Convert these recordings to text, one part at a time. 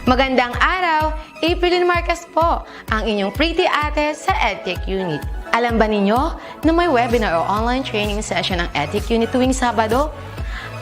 Magandang araw! April Marcas po, ang inyong pretty ate sa Edtech Unit. Alam ba ninyo na may webinar o online training session ang Edtech Unit tuwing Sabado?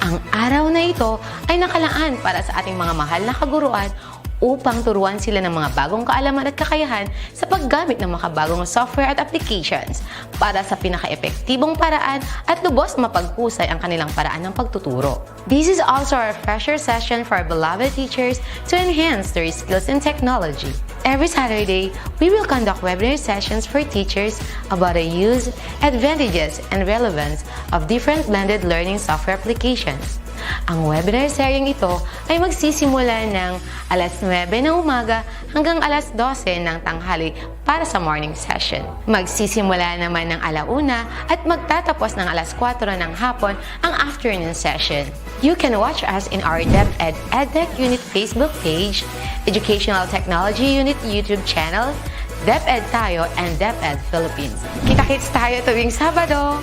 Ang araw na ito ay nakalaan para sa ating mga mahal na kaguruan upang turuan sila ng mga bagong kaalaman at kakayahan sa paggamit ng makabagong software at applications para sa pinaka-epektibong paraan at lubos mapaghusay ang kanilang paraan ng pagtuturo. This is also our refresher session for our beloved teachers to enhance their skills in technology. Every Saturday, we will conduct webinar sessions for teachers about the use, advantages, and relevance of different blended learning software applications. Ang webinar seryeng ito ay magsisimula ng alas 9 ng umaga hanggang alas 12 ng tanghali para sa morning session. Magsisimula naman ng alauna at magtatapos ng alas 4 ng hapon ang afternoon session. You can watch us in our DepEd Educational Unit Facebook page, Educational Technology Unit YouTube channel, DepEd Tayo, and DepEd Philippines. Kita-kits tayo tuwing Sabado!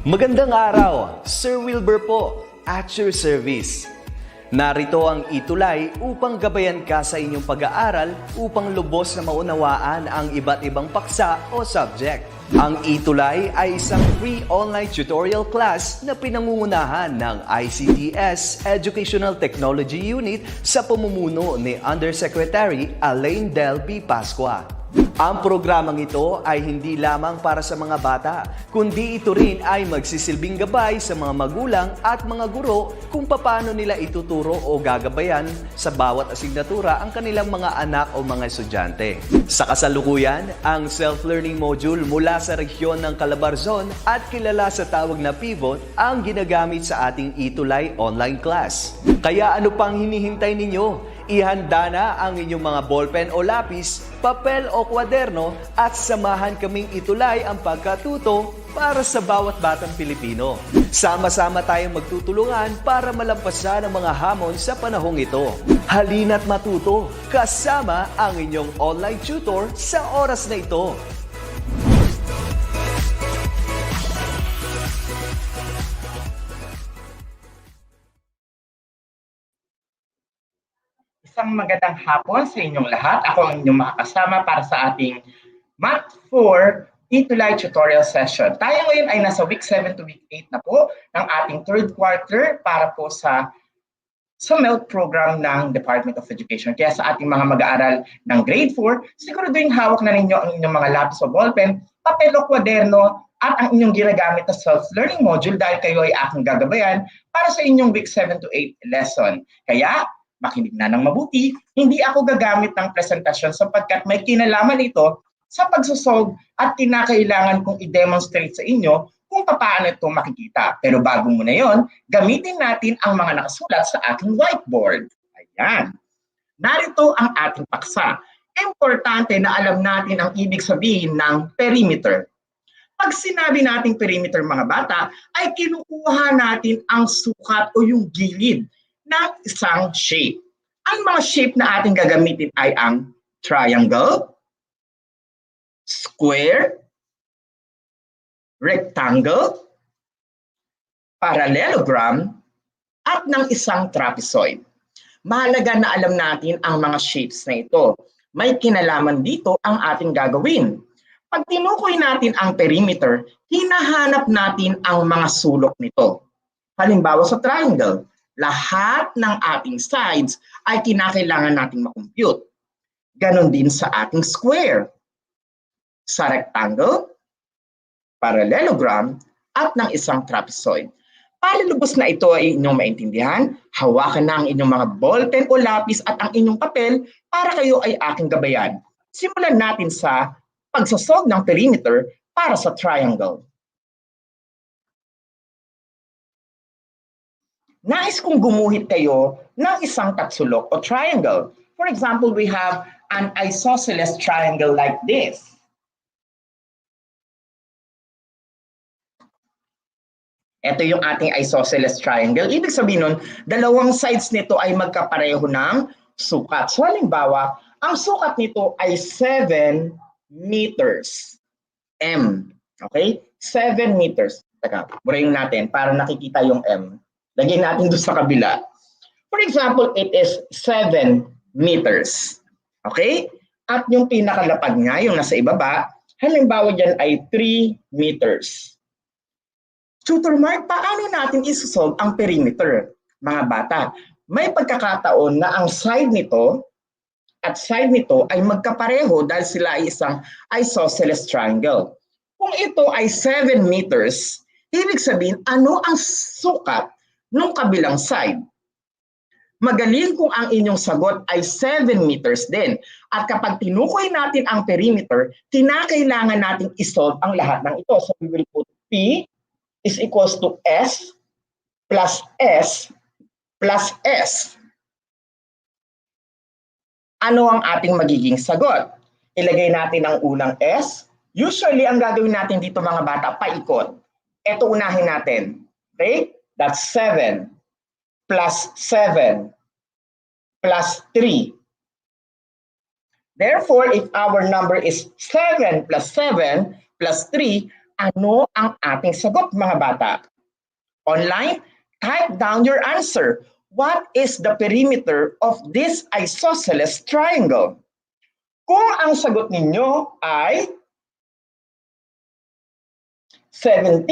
Magandang araw! Sir Wilbur po, at your service. Narito ang ETUlay upang gabayan ka sa inyong pag-aaral upang lubos na maunawaan ang iba't ibang paksa o subject. Ang ETUlay ay isang free online tutorial class na pinangungunahan ng ICT's Educational Technology Unit sa pamumuno ni Undersecretary Elaine Del B. Pascua. Ang programang ito ay hindi lamang para sa mga bata, kundi ito rin ay magsisilbing gabay sa mga magulang at mga guro kung paano nila ituturo o gagabayan sa bawat asignatura ang kanilang mga anak o mga estudyante. Sa kasalukuyan, ang self-learning module mula sa rehiyon ng Calabarzon at kilala sa tawag na pivot ang ginagamit sa ating ETUlay online class. Kaya ano pang hinihintay ninyo? Ihanda na ang inyong mga ballpen o lapis, papel o kwaderno at samahan kaming itulay ang pagkatuto para sa bawat batang Pilipino. Sama-sama tayong magtutulungan para malampasan ang mga hamon sa panahong ito. Halina't matuto kasama ang inyong online tutor sa oras na ito. Isang magandang hapon sa inyong lahat. Ako ang inyong makakasama para sa ating Math 4 ETUlay tutorial session. Tayo ngayon ay nasa week 7 to week 8 na po ng ating third quarter para po sa MELT program ng Department of Education. Kaya sa ating mga mag-aaral ng grade 4, siguraduhin hawak na ninyo ang inyong mga lapis o ballpen, papel o kwaderno, at ang inyong ginagamit na self-learning module dahil kayo ay aking gagabayan para sa inyong week 7 to 8 lesson. Kaya, makinig na ng mabuti, hindi ako gagamit ng presentasyon sapagkat may kinalaman ito sa pagsosolve at kinakailangan kong i-demonstrate sa inyo kung paano ito makikita. Pero bago muna yon, gamitin natin ang mga nakasulat sa aking whiteboard. Ayan. Narito ang ating paksa. Importante na alam natin ang ibig sabihin ng perimeter. Pag sinabi nating perimeter mga bata, ay kinukuha natin ang sukat o yung gilid ng isang shape. Ang mga shape na ating gagamitin ay ang triangle, square, rectangle, parallelogram, at ng isang trapezoid. Mahalaga na alam natin ang mga shapes na ito. May kinalaman dito ang ating gagawin. Pag tinukoy natin ang perimeter, hinahanap natin ang mga sulok nito. Halimbawa sa triangle, lahat ng ating sides ay kinakailangan nating makompute. Ganon din sa ating square, sa rectangle, parallelogram, at ng isang trapezoid. Para lubos na ito ay inyong maintindihan, hawakan na ang inyong mga ballpen o lapis at ang inyong papel para kayo ay aking gabayan. Simulan natin sa pagsasolve ng perimeter para sa triangle. Nais kong gumuhit kayo ng isang tatsulok o triangle. For example, we have an isosceles triangle like this. Ito yung ating isosceles triangle. Ibig sabihin nun, dalawang sides nito ay magkapareho ng sukat. So halimbawa, ang sukat nito ay 7 meters. M. Okay? 7 meters. Teka, burayin natin para nakikita yung M. Lagyan natin doon sa kabila. For example, it is 7 meters. Okay? At yung pinakalapag niya, yung nasa ibaba, halimbawa dyan ay 3 meters. Tutor Mark, paano natin isosolve ang perimeter, mga bata? May pagkakataon na ang side nito at side nito ay magkapareho dahil sila ay isang isosceles triangle. Kung ito ay 7 meters, ibig sabihin, ano ang sukat ng kabilang side? Magaling kung ang inyong sagot ay 7 meters din. At kapag tinukoy natin ang perimeter, kinakailangan natin isolve ang lahat ng ito. So we will put P is equals to S plus S plus S. Ano ang ating magiging sagot? Ilagay natin ang unang S. Usually, ang gagawin natin dito mga bata, paikot. Ito unahin natin. Okay? That's 7 plus 7 plus 3. Therefore, if our number is 7 plus 7 plus 3, ano ang ating sagot mga bata? Online, type down your answer. What is the perimeter of this isosceles triangle? Kung ang sagot ninyo ay 17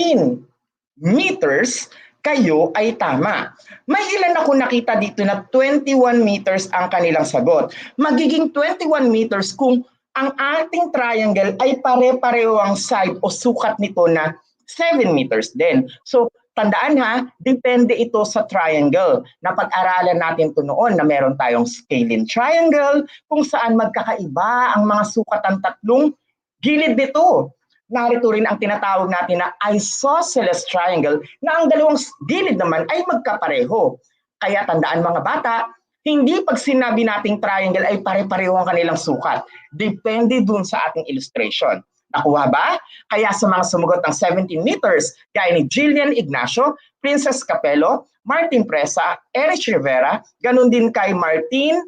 meters, kayo ay tama. May ilan ako nakita dito na 21 meters ang kanilang sagot. Magiging 21 meters kung ang ating triangle ay pare-pareho ang side o sukat nito na 7 meters din. So, tandaan ha, depende ito sa triangle. Napag-aralan natin ito noon na meron tayong scalene triangle kung saan magkakaiba ang mga sukat ng tatlong gilid nito. Narito rin ang tinatawag natin na isosceles triangle na ang dalawang gilid naman ay magkapareho. Kaya tandaan mga bata, hindi pag sinabi nating triangle ay pare-pareho ang kanilang sukat. Depende dun sa ating illustration. Nakuha ba? Kaya sa mga sumagot ng 17 meters, gaya ni Jillian Ignacio, Princess Capello, Martin Presa, Erich Rivera, ganun din kay Martin,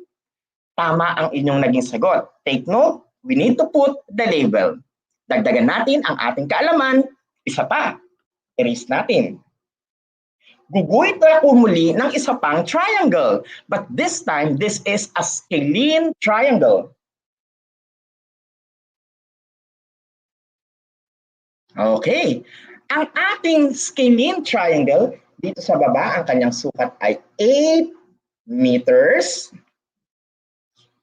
tama ang inyong naging sagot. Take note, we need to put the label. Dagdagan natin ang ating kaalaman, isa pa, erase natin. Guguhit na ako muli ng isa pang triangle, but this time, this is a scalene triangle. Okay, ang ating scalene triangle, dito sa baba, ang kanyang sukat ay 8 meters.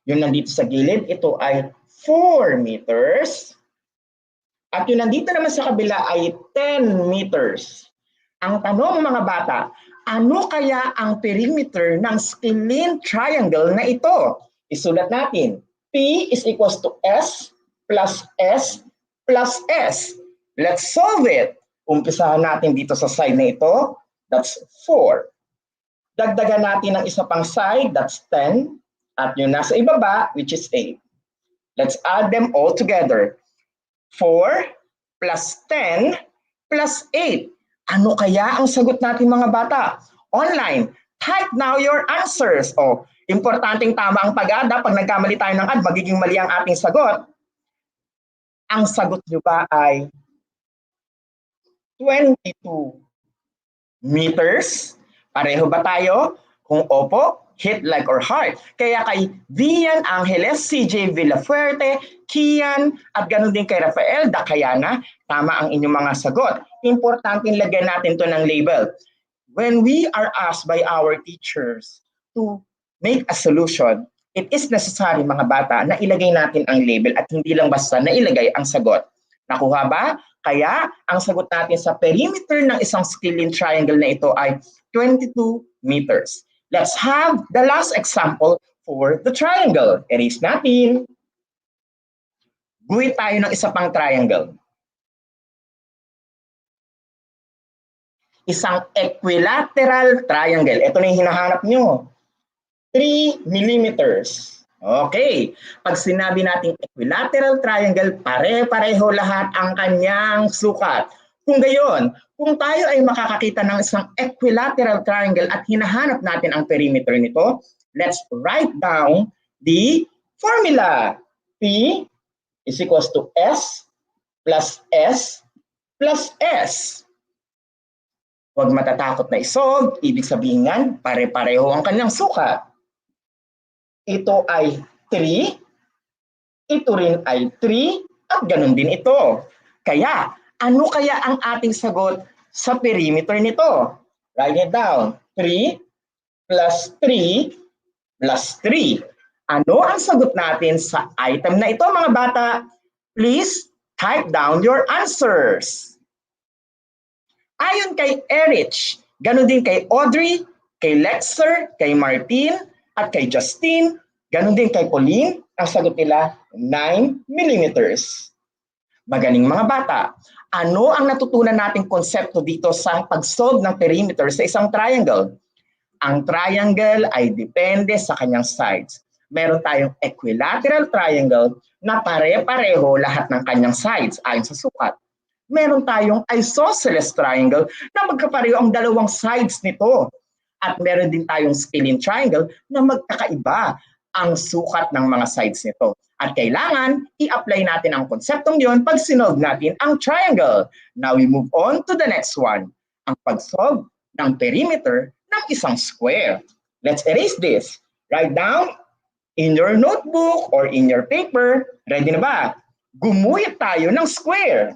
Yung nandito sa gilid, ito ay 4 meters. At yung nandito naman sa kabila ay 10 meters. Ang tanong mga bata, ano kaya ang perimeter ng scalene triangle na ito? Isulat natin. P is equals to S plus S plus S. Let's solve it. Umpisahan natin dito sa side na ito. That's 4. Dagdagan natin ng isa pang side. That's 10. At yung nasa ibaba, which is 8. Let's add them all together. 4 plus 10 plus 8. Ano kaya ang sagot natin mga bata? Online, type now your answers. O, importanteng tama ang pag-add. Pag nagkamali tayo ng add, magiging mali ang ating sagot. Ang sagot nyo ba ay 22 meters? Pareho ba tayo? Kung opo, hit like or heart. Kaya kay Vian Angeles, CJ Villafuerte, Kian, at ganun din kay Rafael Dacayana, tama ang inyong mga sagot. Importante lagyan natin to ng label. When we are asked by our teachers to make a solution, it is necessary mga bata na ilagay natin ang label at hindi lang basta na ilagay ang sagot. Nakuha ba? Kaya ang sagot natin sa perimeter ng isang scalene triangle na ito ay 22 meters. Let's have the last example for the triangle. Erase natin. Guhit tayo ng isa pang triangle. Isang equilateral triangle. Ito na yung hinahanap nyo. 3 millimeters. Okay. Pag sinabi natin equilateral triangle, pare-pareho lahat ang kanyang sukat. Kung gayon, kung tayo ay makakakita ng isang equilateral triangle at hinahanap natin ang perimeter nito, let's write down the formula. P is equals to S plus S plus S. Huwag matatakot na isolve, ibig sabihin nga, pare-pareho ang kanyang sukat. Ito ay 3, ito rin ay 3, at ganun din ito. Kaya, ano kaya ang ating sagot sa perimeter nito? Write it down. 3 plus 3 plus 3. Ano ang sagot natin sa item na ito, mga bata? Please type down your answers. Ayon kay Erich, ganun din kay Audrey, kay Lexer, kay Martin, at kay Justine, ganun din kay Pauline, ang sagot nila 9 millimeters. Magaling mga bata. Ano ang natutunan nating konsepto dito sa pag-solve ng perimeter sa isang triangle? Ang triangle ay depende sa kanyang sides. Meron tayong equilateral triangle na pare-pareho lahat ng kanyang sides ayon sa sukat. Meron tayong isosceles triangle na magkapareho ang dalawang sides nito. At meron din tayong scalene triangle na magkakaiba ang sukat ng mga sides nito. At kailangan i-apply natin ang konseptong yon pag sinolve natin ang triangle. Now we move on to the next one. Ang pag-solve ng perimeter ng isang square. Let's erase this. Write down in your notebook or in your paper. Ready na ba? Gumuhit tayo ng square.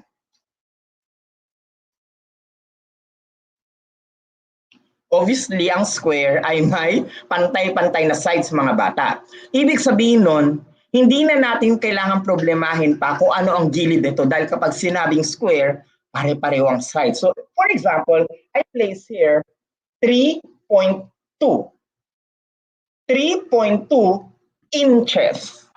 Obviously, ang square ay may pantay-pantay na sides, mga bata. Ibig sabihin nun, hindi na natin kailangan problemahin pa kung ano ang gilid nito dahil kapag sinabing square, pare-pareho ang sides. So, for example, I place here 3.2. 3.2 inches.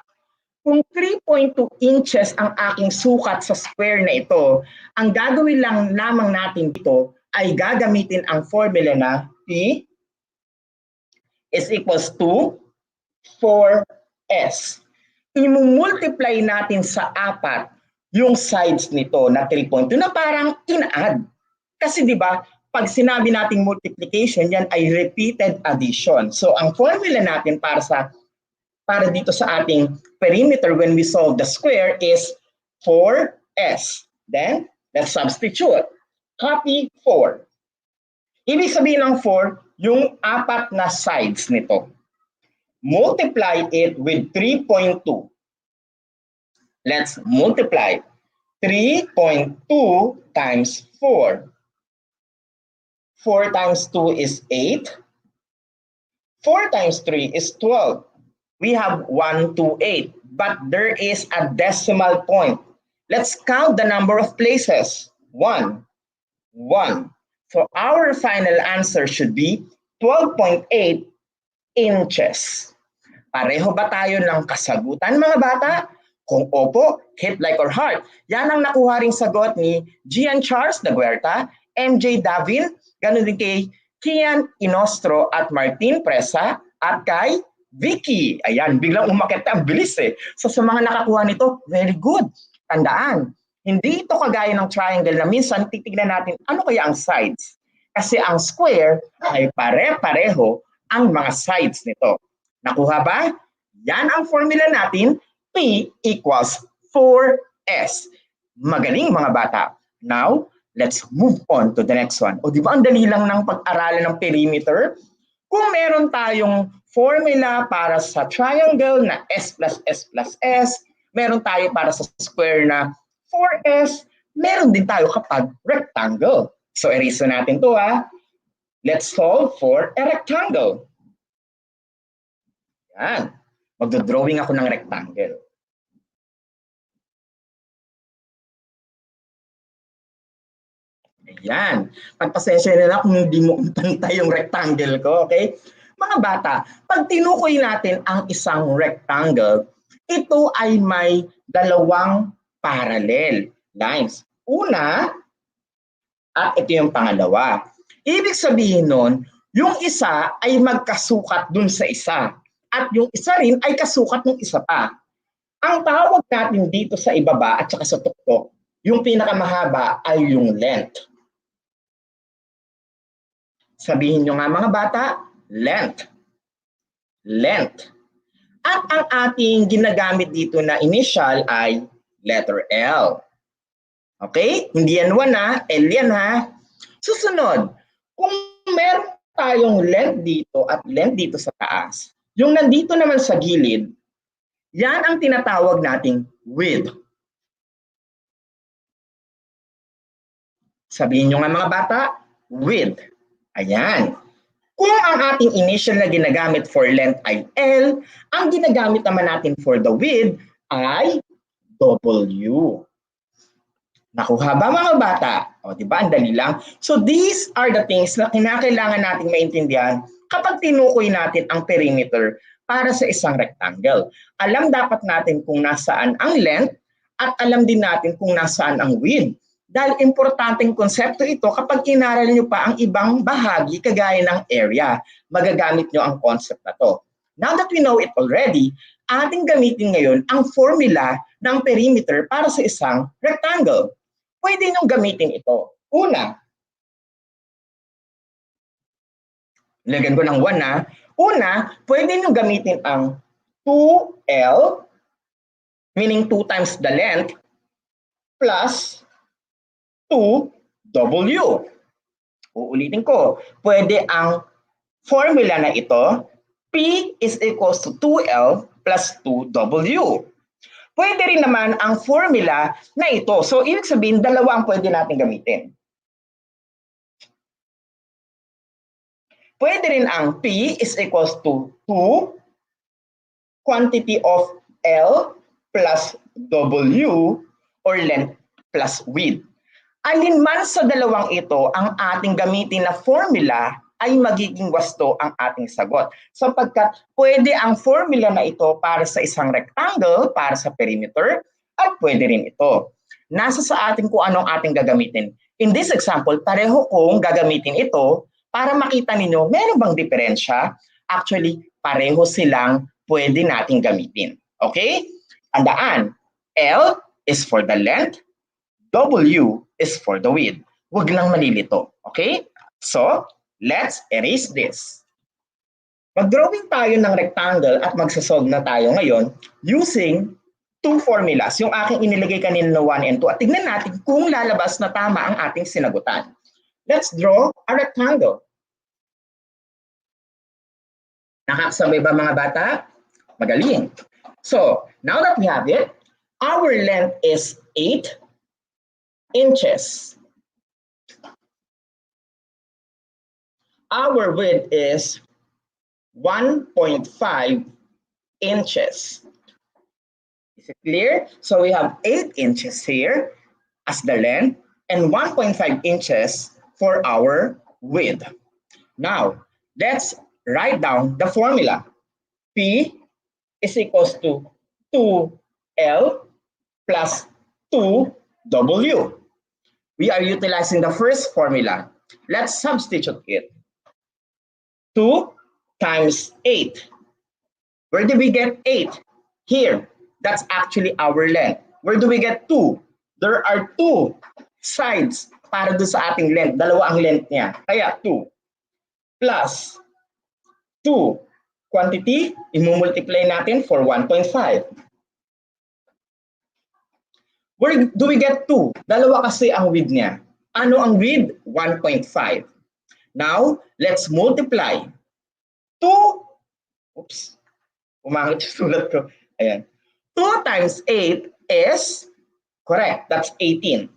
Kung 3.2 inches ang aking sukat sa square na ito, ang gagawin lang lamang natin dito ay gagamitin ang formula na P is equals to 4S. I-multiply natin sa 4 yung sides nito na 3.2 na parang in-add. Kasi di ba, pag sinabi nating multiplication, yan ay repeated addition. So ang formula natin para dito sa ating perimeter when we solve the square is 4S. Then, let's substitute. Copy 4. Ibig sabihin ng 4, yung 4 na sides nito. Multiply it with 3.2. Let's multiply. 3.2 times 4. 4 times 2 is 8. 4 times 3 is 12. We have 1 to 8, but there is a decimal point. Let's count the number of places. 1. 1. So our final answer should be 12.8 inches. Pareho ba tayo ng kasagutan, mga bata? Kung opo, hit like or heart. Yan ang nakuha ring sagot ni Gian Charles Daguerta, MJ Davin, ganun din kay Kian Inostro at Martin Presa, at kay Vicky. Ayan, biglang umakit na, ang bilis eh. So sa mga nakakuha nito, very good. Tandaan, hindi ito kagaya ng triangle na minsan titignan natin ano kaya ang sides. Kasi ang square ay pare-pareho ang mga sides nito. Nakuha ba? Yan ang formula natin, P equals 4S. Magaling mga bata. Now, let's move on to the next one. O di ba ang dali lang ng pag-aralan ng perimeter? Kung meron tayong formula para sa triangle na S plus S plus S, meron tayo para sa square na 4S, meron din tayo kapag rectangle. So, erase natin to ha. Let's solve for a rectangle. Yan. Magdodrawing ako ng rectangle. Ayan. Pagpasensya na lang kung hindi mo pantay yung rectangle ko, okay? Mga bata, pag tinukoy natin ang isang rectangle, ito ay may dalawang parallel lines. Una, at ito yung pangalawa. Ibig sabihin nun, yung isa ay magkasukat dun sa isa. At yung isa rin ay kasukat ng isa pa. Ang tawag natin dito sa ibaba at saka sa tuktok, yung pinakamahaba ay yung length. Sabihin nyo nga mga bata, length. Length. At ang ating ginagamit dito na initial ay letter L. Okay? Hindi yan 1 ha, L yan ha. Susunod, kung meron tayong length dito at length dito sa taas, yung nandito naman sa gilid, yan ang tinatawag nating width. Sabihin nyo nga mga bata, width. Ayan. Kung ang ating initial na ginagamit for length ay L, ang ginagamit naman natin for the width ay W. Nakuha ba mga bata? O, di ba? Ang dali lang. So these are the things na kinakailangan nating maintindihan kapag tinukoy natin ang perimeter para sa isang rectangle. Alam dapat natin kung nasaan ang length at alam din natin kung nasaan ang width. Dahil importanteng konsepto ito kapag inaral nyo pa ang ibang bahagi kagaya ng area. Magagamit nyo ang concept na to. Now that we know it already, ating gamitin ngayon ang formula ng perimeter para sa isang rectangle. Pwede nyo gamitin ito. Una, lagyan ko ng 1 na. Una, pwede nyo gamitin ang 2L, meaning 2 times the length, plus 2W. Uulitin ko, pwede ang formula na ito, P is equals to 2L plus 2W. Pwede rin naman ang formula na ito. So, ibig sabihin, dalawa ang pwede natin gamitin. Pwede rin ang P is equals to 2 quantity of L plus W or length plus width. Alin man sa dalawang ito ang ating gamitin na formula ay magiging wasto ang ating sagot. Sapagkat pwede ang formula na ito para sa isang rectangle, para sa perimeter, at pwede rin ito. Nasa sa atin kung anong ating gagamitin. In this example, pareho kong gagamitin ito para makita ninyo, meron bang diferensya? Actually, pareho silang pwede nating gamitin. Okay? Tandaan, L is for the length, W is for the width. Huwag lang malilito. Okay? So, let's erase this. Mag-drawing tayo ng rectangle at magsasolve na tayo ngayon using two formulas. Yung aking inilagay kanina na 1 and 2. At tignan natin kung lalabas na tama ang ating sinagutan. Let's draw a rectangle. Nakakasabay ba mga bata? Magaling. So, now that we have it, our length is 8 inches. Our width is 1.5 inches. Is it clear? So we have 8 inches here as the length and 1.5 inches for our width. Now, let's write down the formula. P is equals to 2L plus 2W. We are utilizing the first formula. Let's substitute it. 2 times 8. Where do we get 8? Here. That's actually our length. Where do we get 2? There are 2 sides para doon sa ating length. Dalawa ang length niya. Kaya 2 plus 2 quantity, i-multiply natin for 1.5. Where do we get 2? Dalawa kasi ang width niya. Ano ang width? 1.5. Now, let's multiply. 2, oops, umangit yung sulat ko. Ayan. 2 times 8 is, correct, that's 18.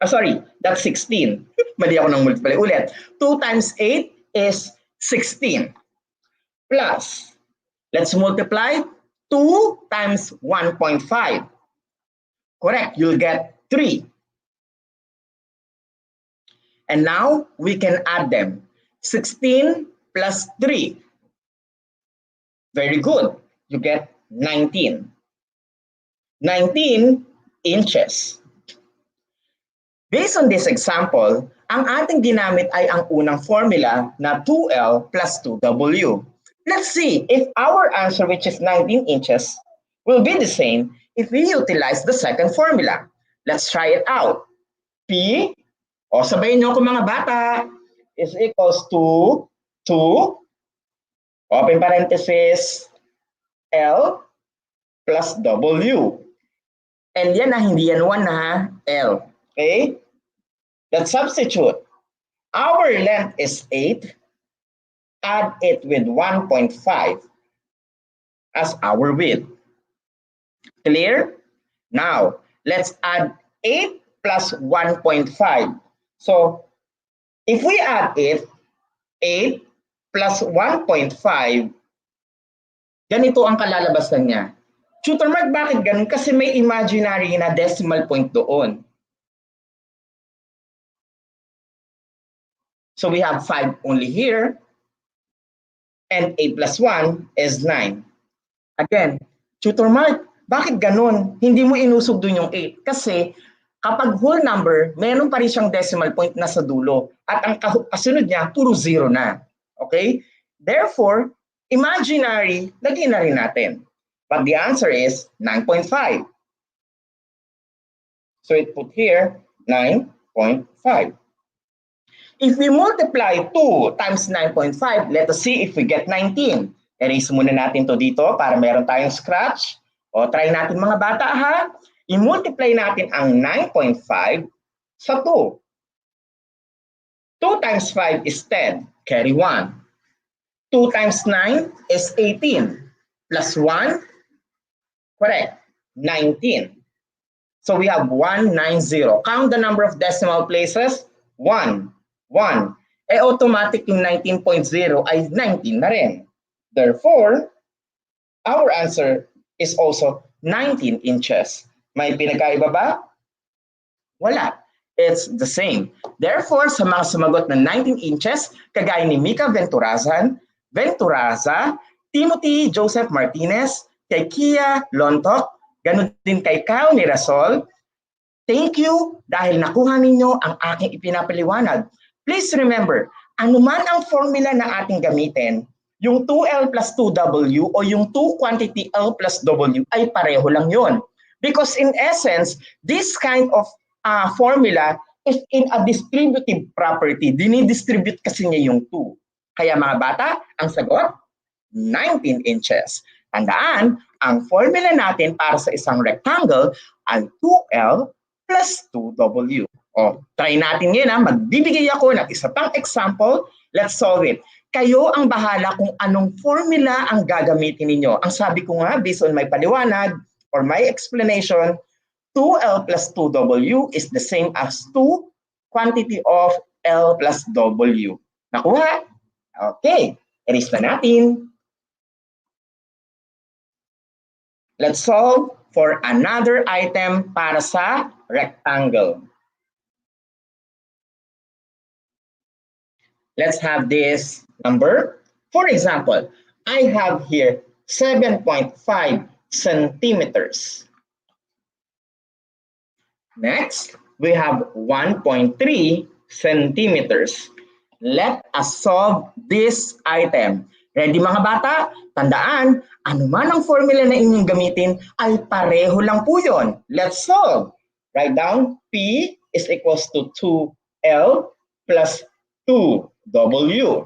Sorry, that's 16. Mali ako ng multiply. Ulit, 2 times 8 is 16. Plus, let's multiply 2 times 1.5. Correct, you'll get 3. And now, we can add them. 16 plus 3. Very good. You get 19. 19 inches. Based on this example, ang ating ginamit ay ang unang formula na 2L plus 2W. Let's see if our answer, which is 19 inches, will be the same if we utilize the second formula. Let's try it out. P, o sabayin nyo ko mga bata, is equals to 2, open parenthesis, L plus W. L yan na, hindi yan 1 na, L. Okay? Let's substitute. Our length is 8. Add it with 1.5 as our width. Clear? Now, let's add 8 plus 1.5. So, if we add it, 8 plus 1.5, ganito ang kalalabasan niya. Tutor Mark, bakit ganun? Kasi may imaginary na decimal point doon. So we have 5 only here, and 8 plus 1 is 9. Again, Tutor Mark, bakit ganun? Hindi mo inusog doon yung 8. Kasi kapag whole number, meron pa rin siyang decimal point na sa dulo. At ang kasunod niya, puro 0 na. Okay? Therefore, imaginary, lagyan na rin natin. But the answer is 9.5. So it put here 9.5. If we multiply 2 times 9.5, let us see if we get 19. Erase muna natin to dito para meron tayong scratch. O try natin mga bata ha. I-multiply natin ang 9.5 sa 2. 2 times 5 is 10. Carry 1. 2 times 9 is 18. Plus 1. Correct. 19. So we have 190. Count the number of decimal places. 1. 1. Automatic yung 19.0 ay 19 na rin. Therefore, our answer is also 19 inches. May pinagkaiba ba? Wala. It's the same. Therefore, sa mga sumagot ng 19 inches, kagaya ni Mika Venturaza, Timothy Joseph Martinez, kay Kia Lontok, ganun din kay Kyle Nirasol, thank you dahil nakuha ninyo ang aking ipinapaliwanag. Please remember, anuman ang formula na ating gamitin, yung 2L plus 2W o yung 2 quantity L plus W ay pareho lang yon. Because in essence, this kind of formula is in a distributive property. Dinidistribute kasi niya yung 2. Kaya mga bata, ang sagot, 19 inches. Tandaan, ang formula natin para sa isang rectangle ay 2L plus 2W. O, try natin ngayon. Magbibigay ako ng isa pang example. Let's solve it. Kayo ang bahala kung anong formula ang gagamitin ninyo. Ang sabi ko nga, based on my paliwanag or my explanation, 2L plus 2W is the same as 2 quantity of L plus W. Nakuha? Okay. Erase na natin. Let's solve for another item para sa rectangle. Let's have this number. For example, I have here 7.5 centimeters. Next, we have 1.3 centimeters. Let us solve this item. Ready mga bata? Tandaan, anuman ang formula na inyong gamitin ay pareho lang po yun. Let's solve. Write down P is equals to 2L plus 2W.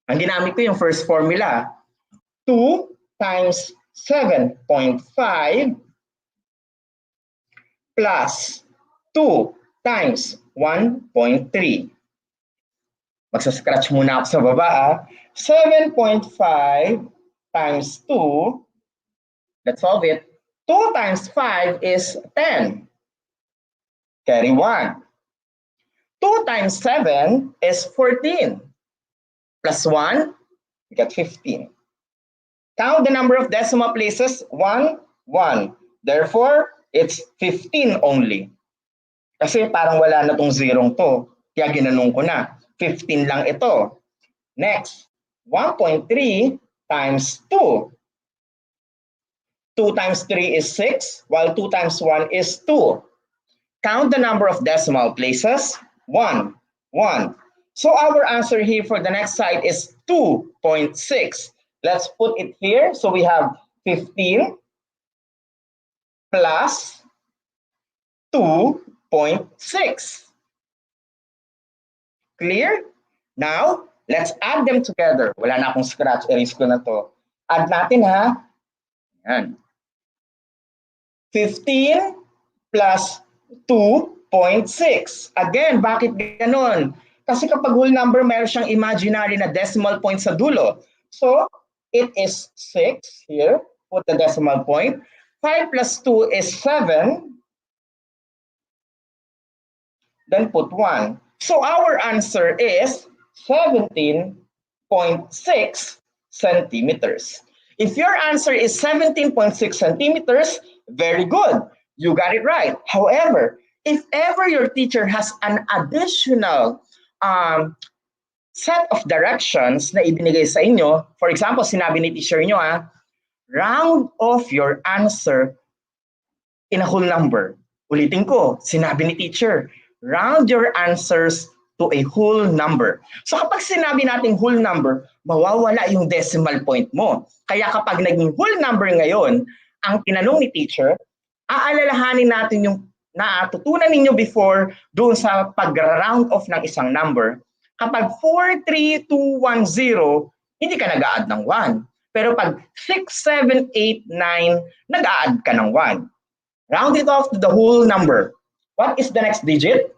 Ang ginamit ko yung first formula. 2 times 7.5 plus 2 times 1.3. Magsa-scratch muna ako sa baba. 7.5 times 2. Let's solve it. 2 times 5 is 10. Carry 1. 2 times 7 is 14. Plus 1, we get 15. Count the number of decimal places. 1, 1. Therefore, it's 15 only. Kasi parang wala na tong zerong to. Kaya ginanong ko na. 15 lang ito. Next, 1.3 times 2. 2 times 3 is 6, while 2 times 1 is 2. Count the number of decimal places. 1, 1. So our answer here for the next side is 2.6. Let's put it here. So we have 15 plus 2.6. Clear? Now, let's add them together. Wala na akong scratch. Erase ko na to. Add natin ha. Yan. 15 plus 2.6. Again, bakit ganon? Kasi kapag whole number, meron siyang imaginary na decimal point sa dulo. So, it is 6 here. Put the decimal point. 5 plus 2 is 7. Then put 1. So, our answer is 17.6 centimeters. If your answer is 17.6 centimeters, very good. You got it right. However, if ever your teacher has an additional set of directions na ibinigay sa inyo, for example, sinabi ni teacher nyo, round off your answer in a whole number. Ulitin ko, sinabi ni teacher, round your answers to a whole number. So kapag sinabi natin whole number, mawawala yung decimal point mo. Kaya kapag naging whole number ngayon, ang tinanong ni teacher, aalalahanin natin yung natutunan ninyo before doon sa pag-round off ng isang number. Kapag 43210, hindi ka nag-a-add ng 1. Pero pag 6789, nag-a-add ka ng 1. Round it off to the whole number. What is the next digit?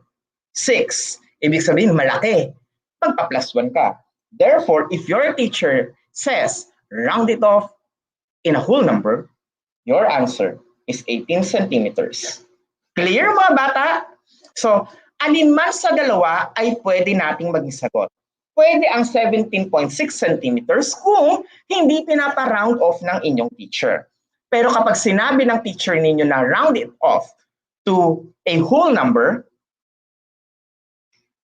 6. Ibig sabihin, malaki. Magpa-plus 1 ka. Therefore, if your teacher says, round it off in a whole number, your answer is 18 centimeters. Clear, mga bata? So, alin man sa dalawa ay pwede nating maging sagot. Pwede ang 17.6 centimeters kung hindi pinapa-round off ng inyong teacher. Pero kapag sinabi ng teacher ninyo na round it off to a whole number,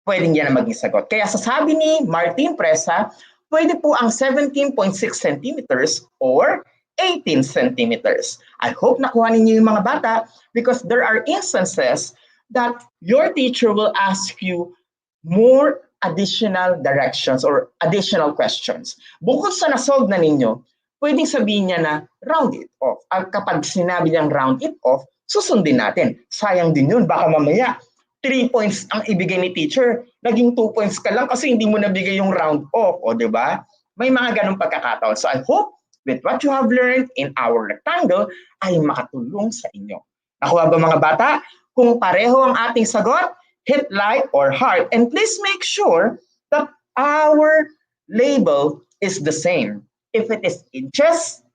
pwedeng yan na maging sagot. Kaya sasabi ni Martin Presa, pwede po ang 17.6 centimeters or 18 centimeters. I hope nakuha ninyo yung mga bata because there are instances that your teacher will ask you more additional directions or additional questions. Bukod sa nasolve na ninyo, pwedeng sabihin niya na round it off. At kapag sinabi niyang round it off, susundin natin. Sayang din yun. Baka mamaya 3 points ang ibigay ni teacher, naging 2 points ka lang kasi hindi mo nabigay yung round off. O, di ba? May mga ganong pagkakataon. So I hope with what you have learned in our rectangle ay makatulong sa inyo. Nakuha ba mga bata? Kung pareho ang ating sagot, hit like or heart. And please make sure that our label is the same. If it is inches,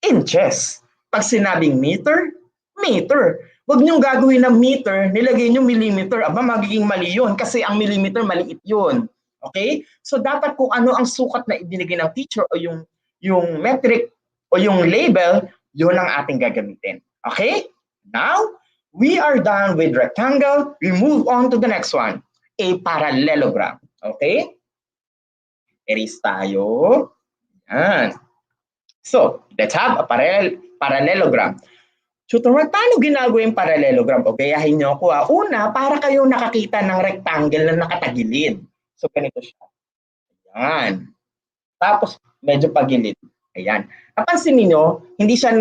inches. Pag sinabing meter, meter. Huwag niyong gagawin ng meter, nilagay niyo millimeter. Aba, magiging mali yun kasi ang millimeter maliit yun. Okay? So dapat kung ano ang sukat na ibinigay ng teacher o yung metric o yung label, yun ang ating gagamitin. Okay? Now, we are done with rectangle. We move on to the next one, a parallelogram. Okay? Erase tayo. Yan. So, let's have a parallelogram. Tutor, paano ginagawa yung parallelogram? O gayahin nyo ako. Una, para kayong nakakita ng rectangle na nakatagilid. So, ganito siya. Ayan. Tapos, medyo pagilid. Ayan. Napansin niyo, hindi siya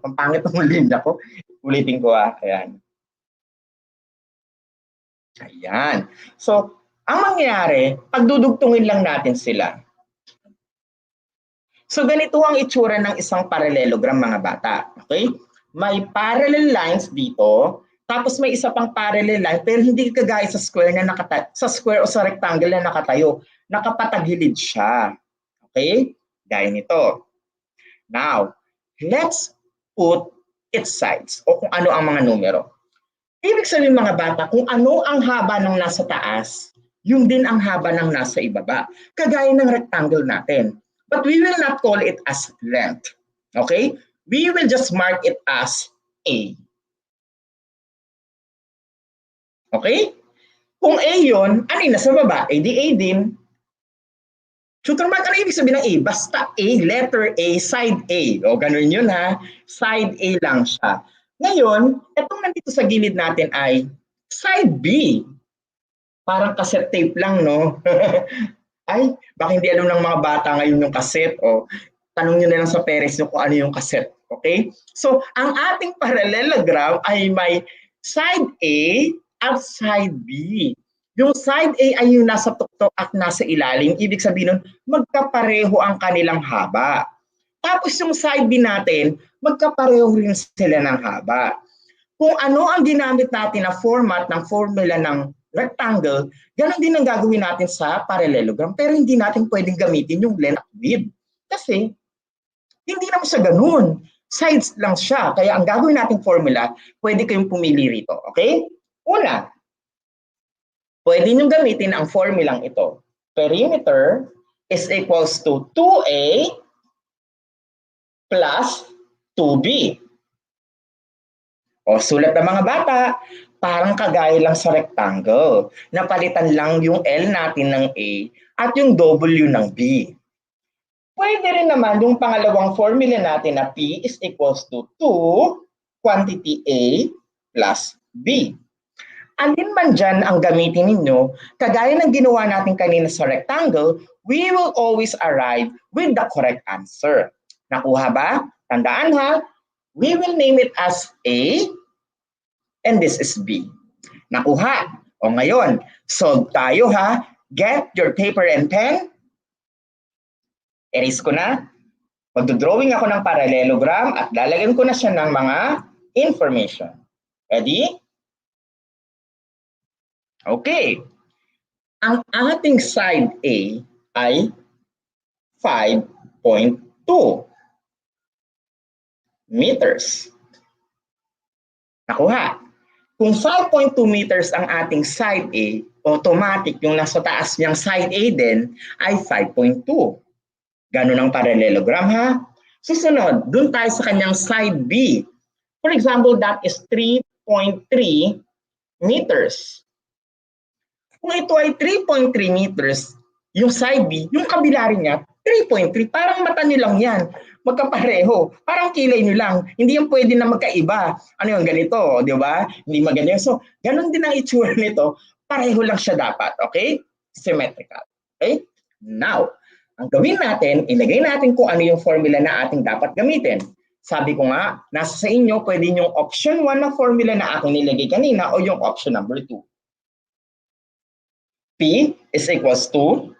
pampangit ng linya ko. Ulitin ko Ayan. Ayan. So, ang mangyayari, pagdudugtungin lang natin sila. So, ganito ang itsura ng isang parallelogram, mga bata. Okay? May parallel lines dito, tapos may isa pang parallel line, pero hindi kagaya sa square o sa rectangle na nakatayo. Nakapatagilid siya. Okay? Gaya nito. Now, let's put its sides o kung ano ang mga numero. Ibig sabihin mga bata, kung ano ang haba ng nasa taas, yung din ang haba ng nasa ibaba. Kagaya ng rectangle natin. But we will not call it as length. Okay? We will just mark it as A. Okay? Kung A yun, ano yung nasa baba? A di A din. Tutor Mark, ano ibig sabihin ng A? Basta A, letter A, side A. O, ganun yun ha. Side A lang siya. Ngayon, itong nandito sa gilid natin ay side B. Parang cassette tape lang, no? Ay, baka hindi alam ng mga bata ngayon yung cassette. O, tanong nyo na lang sa parents nyo kung ano yung cassette. Okay? So, ang ating parallelogram ay may side A at side B. Yung side A ay yung nasa tuktok at nasa ilalim. Ibig sabihin nun, magkapareho ang kanilang haba. Tapos yung side B natin, magkapareho rin sila ng haba. kung ano ang ginamit natin na format ng formula ng rectangle, ganun din ang gagawin natin sa parallelogram. Pero hindi natin pwedeng gamitin yung length at width. Kasi hindi naman siya ganun. Sides lang siya. Kaya ang gagawin nating formula, pwede kayong pumili rito. Okay? Una, pwede nyo gamitin ang formulang ito. Perimeter is equals to 2A plus 2B. O sulat ng mga bata, parang kagaya lang sa rectangle. Napalitan lang yung L natin ng A at yung W ng B. Pwede rin naman yung pangalawang formula natin na P is equals to 2 quantity A plus B. Alin man dyan ang gamitin ninyo, kagaya ng ginawa natin kanina sa rectangle, we will always arrive with the correct answer. Nakuha ba? Tandaan ha, we will name it as A and this is B. Nakuha. O ngayon, solve tayo ha. Get your paper and pen. Erase ko na. Magdodrawing ako ng parallelogram at lalagyan ko na siya ng mga information. Ready? Okay. Ang ating side A ay 5.2 meters. Nakuha. Kung 5.2 meters ang ating side A, automatic yung nasa taas niyang side A din ay 5.2. Ganun ang parallelogram ha. Susunod, dun tayo sa kanyang side B. For example, that is 3.3 meters. Kung ito ay 3.3 meters, yung side B, yung kabila rin niya, 3.3. Parang mata nyo lang yan. Magkapareho. Parang kilay nyo lang. Hindi yan pwede na magkaiba. Ano yung ganito, di ba? Hindi maganda. So, ganun din ang itsura nito. Pareho lang siya dapat. Okay? Symmetrical. Okay? Now, ang gawin natin, ilagay natin kung ano yung formula na ating dapat gamitin. Sabi ko nga, nasa sa inyo, pwede yung option 1 na formula na aking nilagay kanina o yung option number 2. P is equals to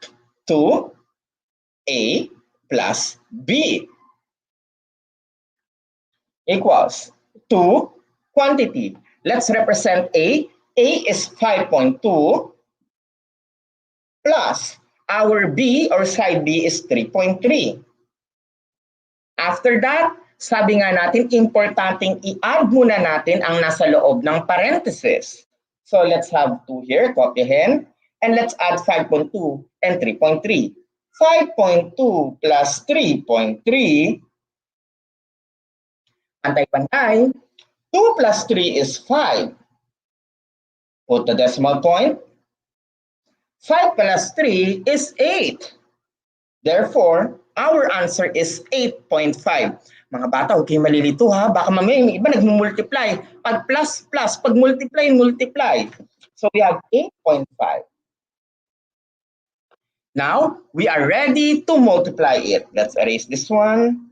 2A plus B equals 2 quantity. Let's represent A. A is 5.2 plus our B or side B is 3.3. After that, sabi nga natin, importanteng i-add muna natin ang nasa loob ng parenthesis. So let's have 2 here, copyhin. And let's add 5.2 and 3.3. 5.2 plus 3.3, pantay-pantay, 2 plus 3 is 5. Put the decimal point. 5 plus 3 is 8. Therefore, our answer is 8.5. Mga bata, huwag kayong malilito ha. Baka mamaya yung iba nag-multiply. Pag plus, plus. Pag multiply, multiply. So we have 8.5. Now, we are ready to multiply it. Let's erase this one.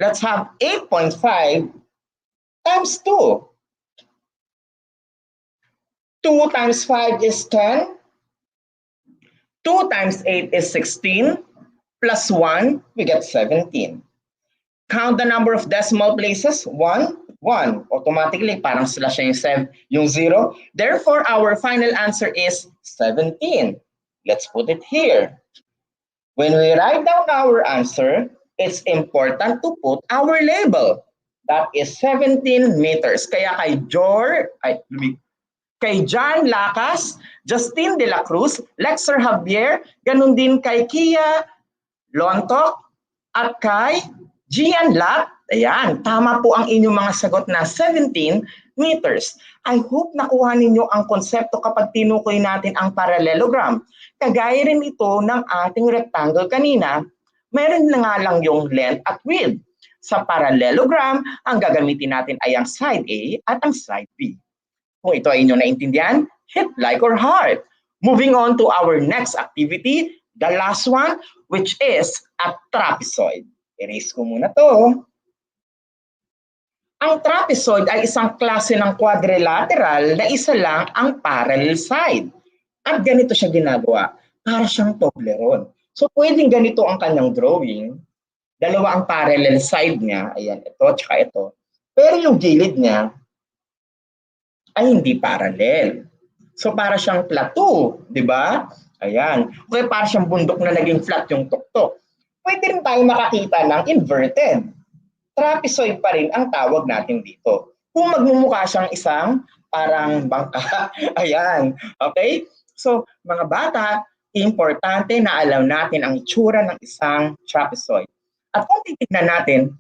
Let's have 8.5 times 2. 2 times 5 is 10. 2 times 8 is 16. Plus 1, we get 17. Count the number of decimal places. 1, 1. Automatically, parang slash yung 0. Therefore, our final answer is 17. Let's put it here. When we write down our answer, it's important to put our label. That is 17 meters. Kaya kay John Lacas, Justin De La Cruz, Lexer Javier, ganun din kay Kia Lontok, at kay Gian Lat. Ayan, tama po ang inyong mga sagot na 17 meters. I hope nakuha ninyo ang konsepto kapag tinukoy natin ang parallelogram. Kagaya rin ito ng ating rectangle kanina, meron na nga lang yung length at width. Sa parallelogram, ang gagamitin natin ay ang side A at ang side B. Kung ito ay inyong naintindihan, hit like or heart. Moving on to our next activity, the last one, which is a trapezoid. Erase ko muna to. Ang trapezoid ay isang klase ng quadrilateral na isa lang ang parallel side. At ganito siya ginagawa, para siyang Toblerone. So pwedeng ganito ang kanyang drawing. Dalawa ang parallel side niya, ayan, ito, tsaka ito. Pero yung gilid niya, ay hindi parallel. So para siyang plateau, di ba? Ayan. Okay, para siyang bundok na naging flat yung tuktok. Pwede rin tayo makakita ng inverted. Trapezoid pa rin ang tawag natin dito. Kung magmumukha siyang isang parang bangka. Ayan. Okay? So, mga bata, importante na alam natin ang itsura ng isang trapezoid. At kung titignan natin,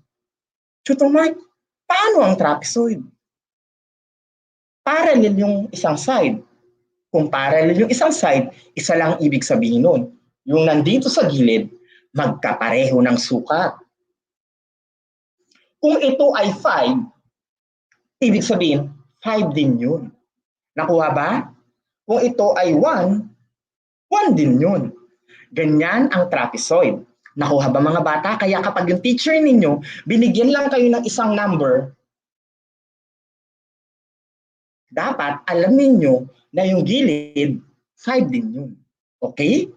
Tutor Mike, paano ang trapezoid? Parallel yung isang side. Kung parallel yung isang side, isa lang ibig sabihin nun. Yung nandito sa gilid, magkapareho ng sukat. Kung ito ay 5, ibig sabihin, 5 din yun. Nakuha ba? Kung ito ay 1, 1 din yun. Ganyan ang trapezoid. Nakuha ba mga bata? Kaya kapag yung teacher ninyo, binigyan lang kayo ng isang number, dapat alam ninyo na yung gilid, 5 din yun. Okay?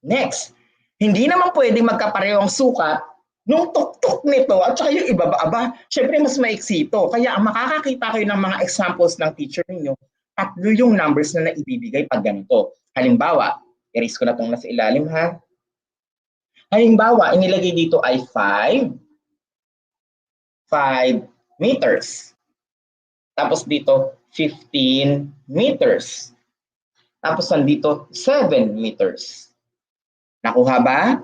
Next, hindi naman pwede magkapareho ang sukat nung tuktok nito at saka yung ibaba. Siyempre mas maiksi ito. Kaya ang makakakita kayo ng mga examples ng teacher ninyo, tatlo yung numbers na naibibigay pag ganito. Halimbawa, erase ko na itong nasa ilalim ha. Halimbawa, inilagay dito ay 5 meters. Tapos dito, 15 meters. Tapos nandito, 7 meters. Nakuha ba?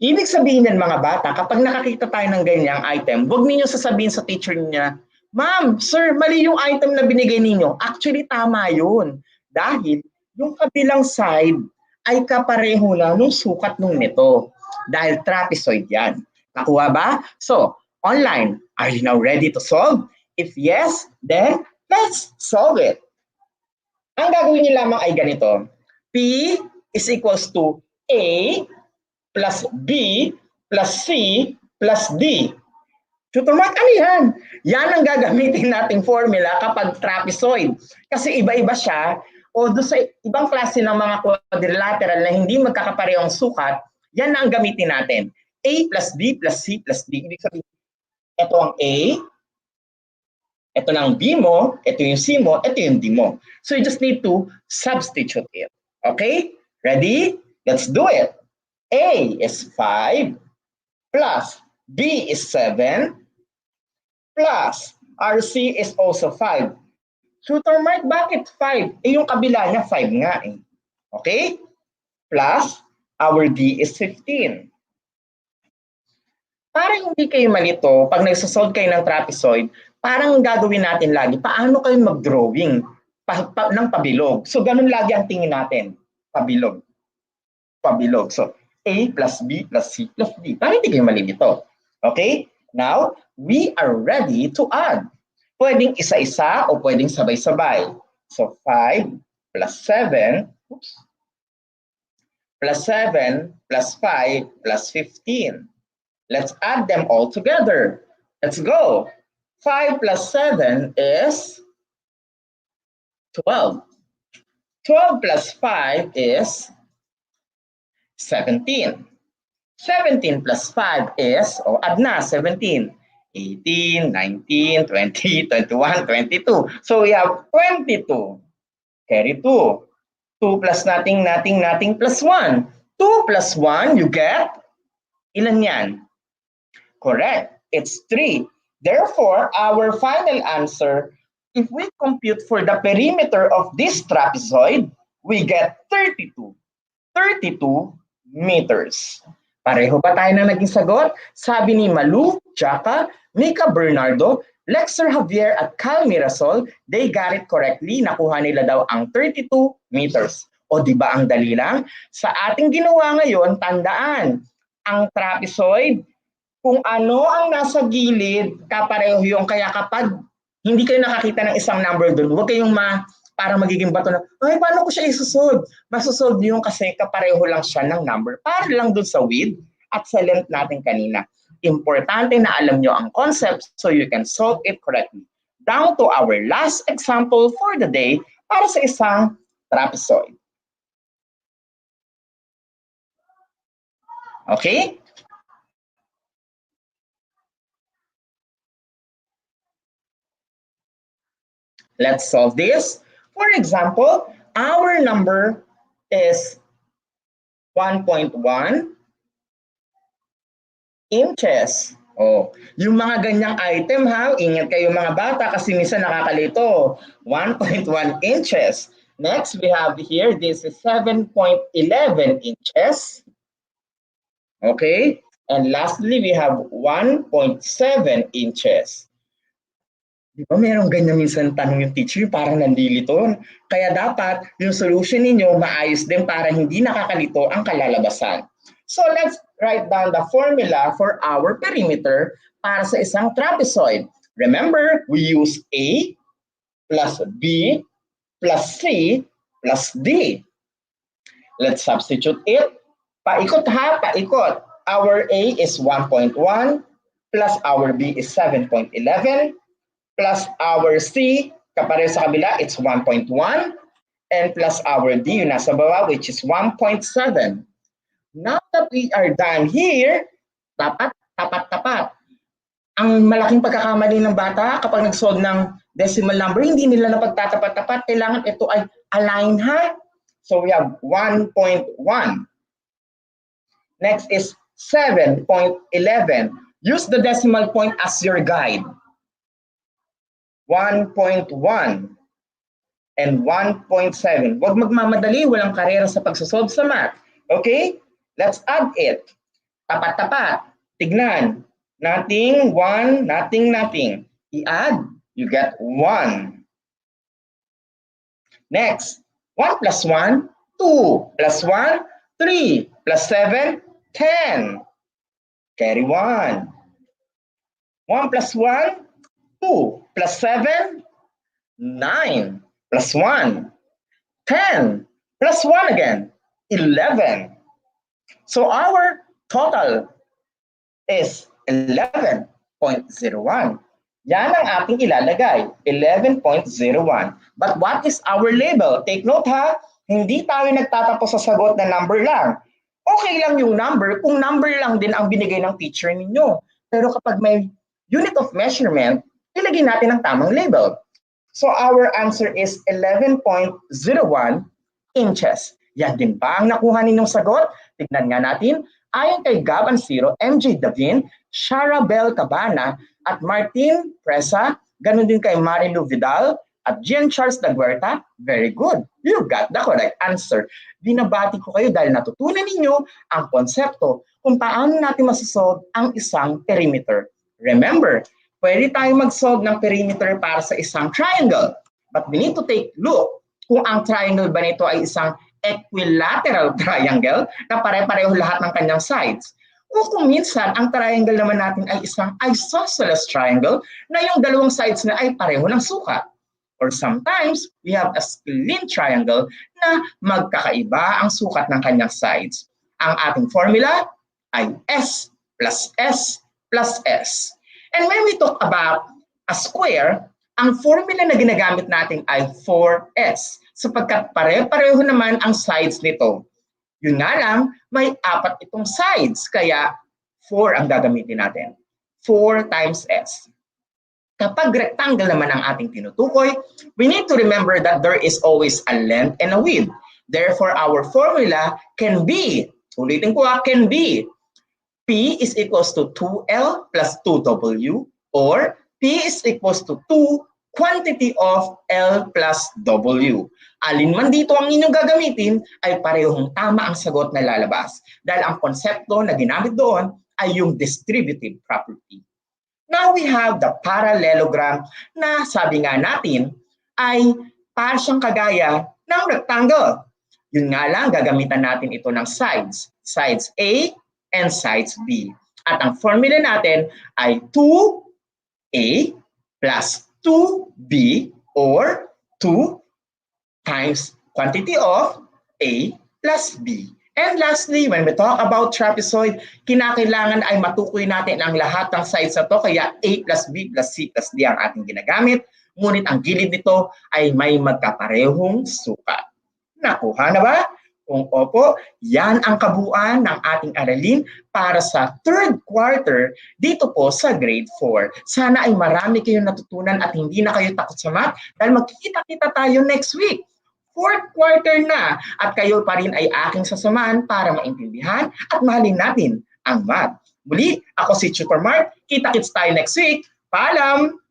Ibig sabihin yan mga bata, kapag nakakita tayo ng ganyang item, huwag ninyo sasabihin sa teacher niya, Ma'am, sir, mali yung item na binigay ninyo. Actually, tama yun. Dahil yung kabilang side ay kapareho na nung sukat nung nito. Dahil trapezoid yan. Nakuha ba? So, online, are you now ready to solve? If yes, then let's solve it. Ang gagawin niyo lamang ay ganito. P is equals to A plus B plus C plus D. Tutor Mark, ano yan? Yan ang gagamitin nating formula kapag trapezoid. Kasi iba-iba siya. O doon sa ibang klase ng mga quadrilateral na hindi magkakaparehong sukat, yan na ang gamitin natin. A plus B plus C plus D. Ibig sabihin, ito ang A, ito na ang B mo, ito yung C mo, ito yung D mo. So you just need to substitute it. Okay? Ready? Let's do it. A is 5 plus B is 7 plus RC is also 5. Tutor Mark, bakit 5? Eh yung kabila niya 5 nga eh. Okay? Plus our D is 15. Para hindi kayo malito, pag nagsosolve kayo ng trapezoid, parang gagawin natin lagi, paano kayo mag-drawing ng pabilog? So, ganun lagi ang tingin natin. Pabilog. Pabilog. So, A plus B plus C plus D. Para hindi kayo malilito. Okay? Now, we are ready to add. Pwedeng isa-isa o pwedeng sabay-sabay. So, 5 plus 7, plus 7 plus 5 plus 15. Let's add them all together. Let's go. 5 plus 7 is 12. 12 plus 5 is 17. 17 plus 5 is, add na, 17. 18, 19, 20, 21, 22. So we have 22. Carry 2. 2 plus nothing plus 1. 2 plus 1, you get? Ilan yan? Correct. It's 3. Therefore, our final answer, if we compute for the perimeter of this trapezoid, we get 32. 32 meters. Pareho ba tayo na naging sagot? Sabi ni Malu, Chaka, Mika Bernardo, Lexer Javier at Cal Mirasol, they got it correctly. Nakuha nila daw ang 32 meters. O di ba ang dali lang? Sa ating ginawa ngayon, tandaan, ang trapezoid, kung ano ang nasa gilid, kapareho yung, kaya kapag hindi kayo nakakita ng isang number doon, huwag kayong para magiging bato na, ay, paano ko siya isusolve? Masusolve yung kasi kapareho lang siya ng number. Para lang doon sa width at sa length natin kanina. Importante na alam nyo ang concept so you can solve it correctly. Down to our last example for the day para sa isang trapezoid. Okay? Let's solve this. For example, our number is 1.1 inches. Oh, yung mga ganyang item ha, ingat kayo mga bata kasi minsan nakakalito. 1.1 inches. Next, we have here, this is 7.11 inches. Okay? And lastly, we have 1.7 inches. Di ba merong ganyan minsan tanong yung teacher, parang nandilito. Kaya dapat yung solution ninyo maayos din para hindi nakakalito ang kalalabasan. So let's write down the formula for our perimeter para sa isang trapezoid. Remember, we use A plus B plus C plus D. Let's substitute it. Paikot ha, paikot. Our A is 1.1 plus our B is 7.11 plus our C, kapareho sa kabila, it's 1.1 and plus our D, yung nasa baba, which is 1.7. Now that we are done here, tapat. Ang malaking pagkakamali ng bata kapag nag-solve ng decimal number, hindi nila napagtatapat-tapat. Kailangan ito ay align ha. So we have 1.1. Next is 7.11. Use the decimal point as your guide. 1.1 and 1.7. Huwag magmamadali, walang karera sa pagsasolve sa math. Okay? Let's add it. Tapat-tapat. Tignan. Nothing, 1, nothing. I-add, you get 1. Next, 1 plus 1, 2 plus 1, 3 plus 7, 10. Carry 1. 1 plus 1, 2 plus 7, 9 plus 1, 10 plus 1 again, 11. So our total is 11.01. Yan ang ating ilalagay, 11.01. But what is our label? Take note ha, hindi tayo nagtatapos sa sagot na number lang. Okay lang yung number kung number lang din ang binigay ng teacher ninyo. Pero kapag may unit of measurement, ilagay natin ang tamang label. So our answer is 11.01 inches. Yan din ba ang nakuha ninyong sagot? Tignan nga natin. Ayon kay Gab Ansiro, MJ Davin, Shara Bel Cabana, at Martin Presa, ganun din kay Marilu Vidal, at Jean Charles Daguerta, very good. You got the correct answer. Binabati ko kayo dahil natutunan ninyo ang konsepto kung paano natin masasolve ang isang perimeter. Remember, pwede tayo mag-solve ng perimeter para sa isang triangle. But we need to take look kung ang triangle ba nito ay isang equilateral triangle na pare-pareho lahat ng kanyang sides. O kung minsan, ang triangle naman natin ay isang isosceles triangle na yung dalawang sides na ay pareho ng sukat. Or sometimes, we have a split triangle na magkakaiba ang sukat ng kanyang sides. Ang ating formula ay S plus S plus S. And when we talk about a square, ang formula na ginagamit natin ay 4S sapagkat pare-pareho naman ang sides nito. Yun nga lang, may 4 itong sides, kaya 4 ang gagamitin natin. 4 times S. Kapag rectangle naman ang ating tinutukoy, we need to remember that there is always a length and a width. Therefore, our formula can be, ulitin ko can be, P is equals to 2L plus 2W or P is equals to 2 quantity of L plus W. Alin man dito ang inyong gagamitin ay parehong tama ang sagot na lalabas dahil ang konsepto na ginamit doon ay yung distributive property. Now we have the parallelogram na sabi nga natin ay para siyang kagaya ng rectangle. Yun nga lang, gagamitan natin ito ng sides. Sides A and sides B. At ang formula natin ay 2A plus 2B or 2 times quantity of A plus B. And lastly, when we talk about trapezoid, kinakailangan ay matukoy natin ang lahat ng sides na to, kaya A plus B plus C plus D ang ating ginagamit. Ngunit ang gilid nito ay may magkaparehong sukat. Nakuha na ba? Kung opo, yan ang kabuuan ng ating aralin para sa third quarter dito po sa grade 4. Sana ay marami kayong natutunan at hindi na kayo takot sa math dahil magkikita-kita tayo next week. Fourth quarter na at kayo pa rin ay aking sasamahan para maintindihan at mahalin natin ang math. Muli, ako si Tutor Mark. Kita-kits tayo next week. Paalam!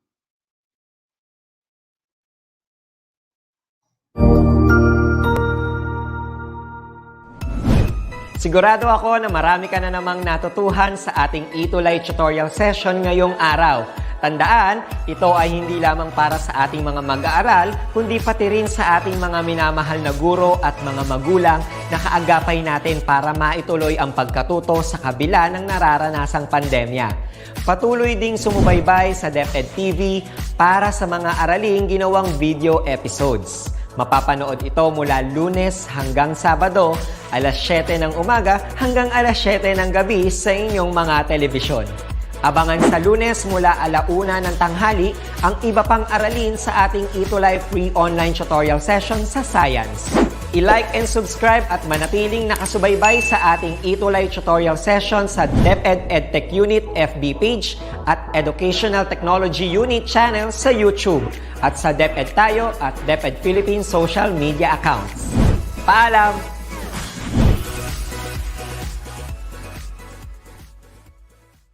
Sigurado ako na marami ka na namang natutuhan sa ating ETUlay tutorial session ngayong araw. Tandaan, ito ay hindi lamang para sa ating mga mag-aaral, kundi pati rin sa ating mga minamahal na guro at mga magulang na kaagapay natin para maituloy ang pagkatuto sa kabila ng nararanasang pandemya. Patuloy ding sumubaybay sa DepEd TV para sa mga araling ginawang video episodes. Mapapanood ito mula Lunes hanggang Sabado, alas 7 ng umaga hanggang alas 7 ng gabi sa inyong mga telebisyon. Abangan sa Lunes mula 1:00 ng tanghali ang iba pang aralin sa ating ETUlay free online tutorial session sa Science. I-like and subscribe at manatiling nakasubaybay sa ating ETUlay tutorial session sa DepEd Edtech Unit FB page at Educational Technology Unit channel sa YouTube at sa DepEd Tayo at DepEd Philippines social media accounts. Paalam!